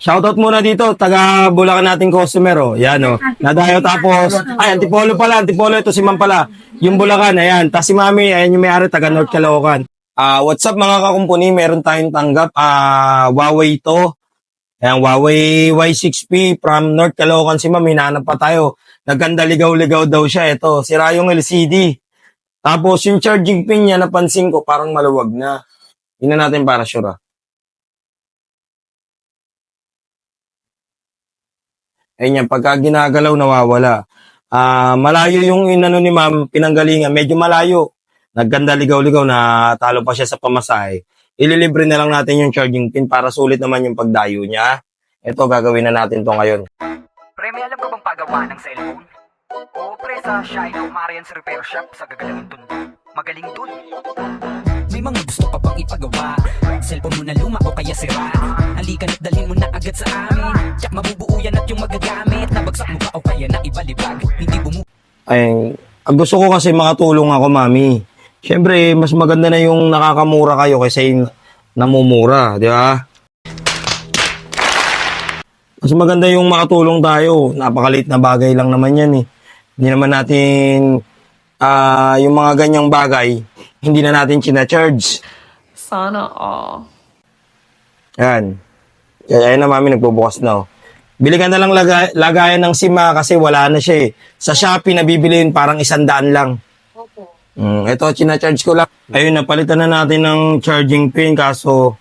Shoutout muna dito, taga Bulacan nating customer, oh. Yan, oh. Nadayo tapos, ay, Antipolo pala, Antipolo, ito si Ma'am pala. Yung Bulacan, ayan. Tapos si Mami, ayan yung may-ari, taga North Caloocan. What's up mga kakumpuni, meron tayong tanggap, Huawei to. Ayan, Huawei Y6P from North Caloocan si Ma'am, hinahanap pa tayo. Nagkanda ligaw-ligaw daw siya, ito. Sira yung LCD. Tapos yung charging pin niya, napansin ko, parang maluwag na. Tingnan natin para sure, ah. Ayun yan, pagka ginagalaw, nawawala. Malayo yung inano ni Ma'am, pinanggalingan, medyo malayo. Nagganda ligaw-ligaw na talo pa siya sa pamasahe. Ililibre na lang natin yung charging pin para sulit naman yung pagdayo niya. Ito, gagawin na natin to ngayon. Pre, may alam ka bang pagawa ng cellphone? Oo pre, sa Shine of Marian's Repair Shop sa gagalangin dun. Magaling dun. May mga gusto ka pang ipagawa. Cellphone mo na luma o kaya sira. Halika na't dalhin mo na agad sa amin. Tsak mabubuo yan at yung magagamit. Nabagsak mo ba o kaya na ibalibag. Hindi Ay, gusto ko kasi makatulong ako, Mami. Siyempre, mas maganda na yung nakakamura kayo kaysa yung namumura, di ba? Mas maganda yung makatulong tayo. Napakaliit na bagay lang naman yan eh. Hindi naman natin, yung mga ganyang bagay, hindi na natin charge. Sana all. Yan. Kaya na Mami, nagbubukas na. Oh. Bili ka na lang lagayan ng SIM kasi wala na siya eh. Sa Shopee, nabibiliin parang 100 lang. Opo. Ito, charge ko lang. Ayun, napalitan na natin ng charging pin kaso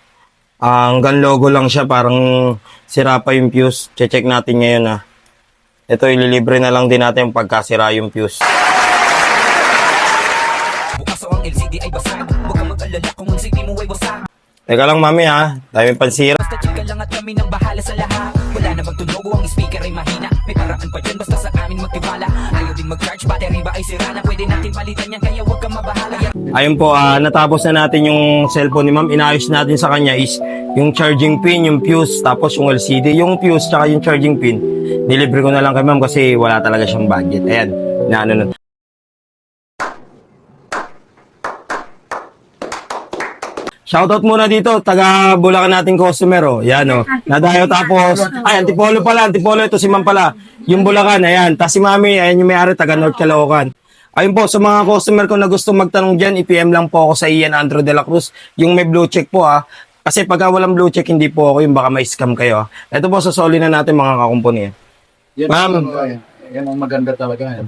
hanggang logo lang siya. Parang sira pa yung fuse. Check natin ngayon ah. Ito, ililibre na lang din natin pagkasira yung fuse. bukas o ang LCD ay basag. Huwag kang mag-alala kung ang CD mo ay wasak. Teka lang Mami ha, daming pansira. Basta chika lang at kami nang bahala sa lahat. Wala namang tunog o ang speaker ay mahina. May paraan pa dyan basta sa amin magtiwala. Ayaw din mag-charge, battery ba ay sira na. Pwede natin palitan yan kaya huwag kang mabahala. Ayun po, natapos na natin yung cellphone ni Ma'am. Inayos natin sa kanya is yung charging pin, yung fuse, tapos yung LCD. Yung fuse tsaka yung charging pin, nilibre ko na lang kay Ma'am kasi wala talaga siyang budget. Ayan, na ano na. Shoutout muna dito, taga Bulacan nating customer, oh. Yan, oh. Nadayo tapos, ay, Antipolo pala, Antipolo, ito si Ma'am pala. Yung Bulacan, ayan. Tapos si Mami, ayan yung may-ari, taga North Caloocan. Ayun po, sa mga customer ko na gusto magtanong dyan, i-PM lang po ako sa Ian Andrew de la Cruz. Yung may blue check po, ah. Kasi pagka walang blue check, hindi po ako yung baka may scam kayo, ah. Ito po, sasoli na natin mga kakumpuni. Yan, Ma'am. yan ang maganda talaga.